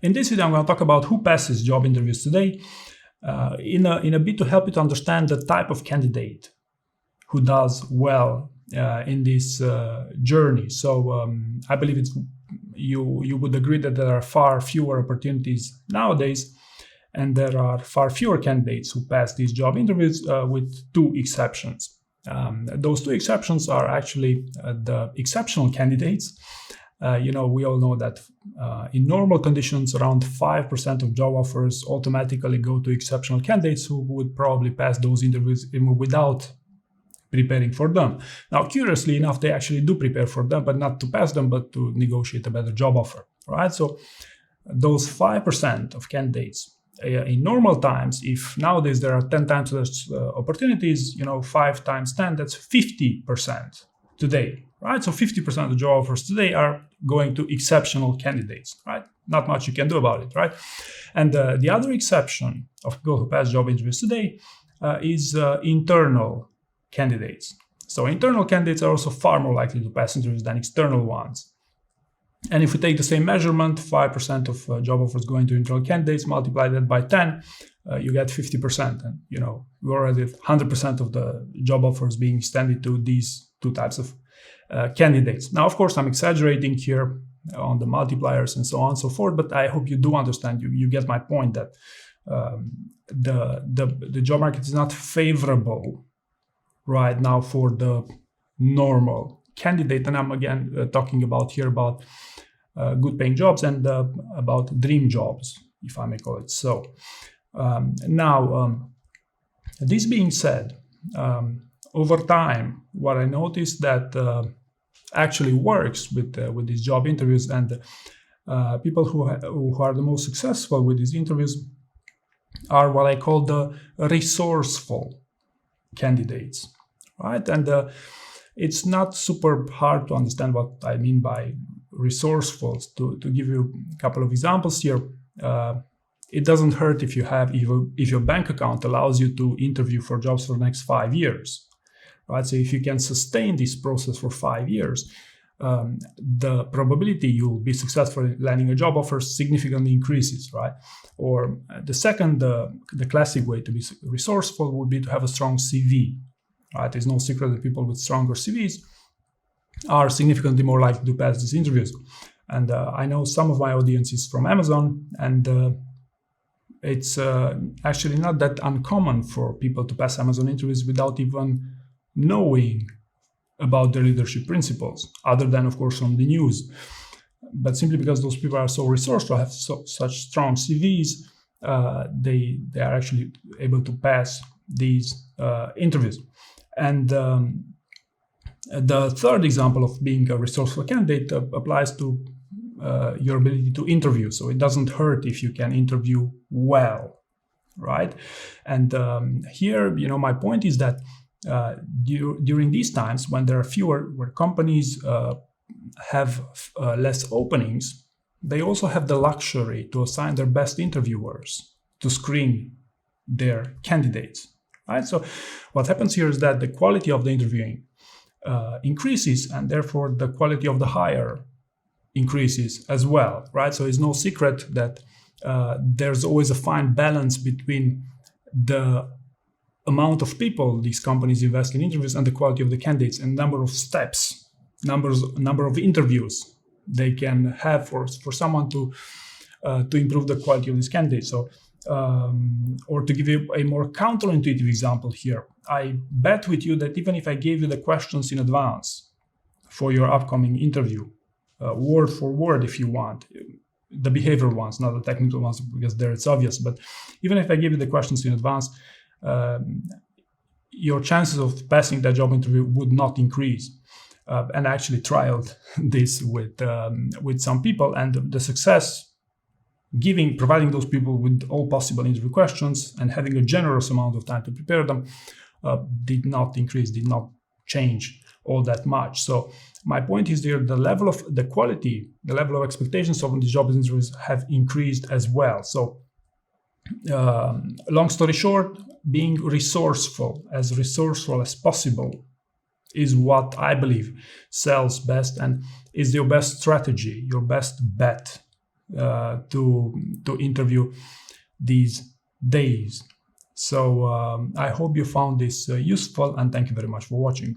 In this video, I'm going to talk about who passes job interviews today in a bit to help you to understand the type of candidate who does well in this journey. So I believe you would agree that there are far fewer opportunities nowadays, and there are far fewer candidates who pass these job interviews with two exceptions. Those two exceptions are actually the exceptional candidates. We all know that in normal conditions, around 5% of job offers automatically go to exceptional candidates who would probably pass those interviews even without preparing for them. Now, curiously enough, they actually do prepare for them, but not to pass them, but to negotiate a better job offer, right? So those 5% of candidates in normal times, if nowadays there are 10 times less opportunities, 5 times 10, that's 50% today, right? So 50% of the job offers today are going to exceptional candidates, right? Not much you can do about it, right? And the other exception of people who pass job interviews today is internal candidates. So internal candidates are also far more likely to pass interviews than external ones. And if we take the same measurement, 5% of job offers going to internal candidates, multiply that by 10, you get 50%. And, we're already at 100% of the job offers being extended to these two types of candidates. Now, of course, I'm exaggerating here on the multipliers and so on and so forth, but I hope you do understand, you get my point that the job market is not favorable right now for the normal candidate. And I'm again talking about good paying jobs and about dream jobs, if I may call it so. This being said, over time, what I noticed that actually works with these job interviews and people who are the most successful with these interviews are what I call the resourceful candidates, right? And it's not super hard to understand what I mean by resourceful. To give you a couple of examples here, it doesn't hurt if your bank account allows you to interview for jobs for the next 5 years, right? So if you can sustain this process for 5 years, the probability you'll be successful in landing a job offer significantly increases, right? Or the classic way to be resourceful would be to have a strong CV, right? There's no secret that people with stronger CVs are significantly more likely to pass these interviews. And I know some of my audience is from Amazon, and it's actually not that uncommon for people to pass Amazon interviews without even knowing about their leadership principles, other than, of course, from the news. But simply because those people are so resourceful, have such strong CVs, they are actually able to pass these interviews. And the third example of being a resourceful candidate applies to your ability to interview. So it doesn't hurt if you can interview well, right? And here, my point is that during these times when there are where companies have less openings, they also have the luxury to assign their best interviewers to screen their candidates, right? So what happens here is that the quality of the interviewing increases, and therefore the quality of the hire increases as well, right? So it's no secret that there's always a fine balance between the amount of people these companies invest in interviews and the quality of the candidates, and number of steps, number of interviews they can have for someone to improve the quality of these candidates. So, or to give you a more counterintuitive example here, I bet with you that even if I gave you the questions in advance for your upcoming interview, word for word if you want, the behavioral ones, not the technical ones, because there it's obvious, but even if I give you the questions in advance, your chances of passing that job interview would not increase. And I actually trialed this with some people, and the success providing those people with all possible interview questions and having a generous amount of time to prepare them did not increase, did not change all that much. So my point is there, the level of expectations of the job interviews have increased as well. So long story short, being resourceful as possible is what I believe sells best and is your best strategy, your best bet to interview these days. So I hope you found this useful, and thank you very much for watching.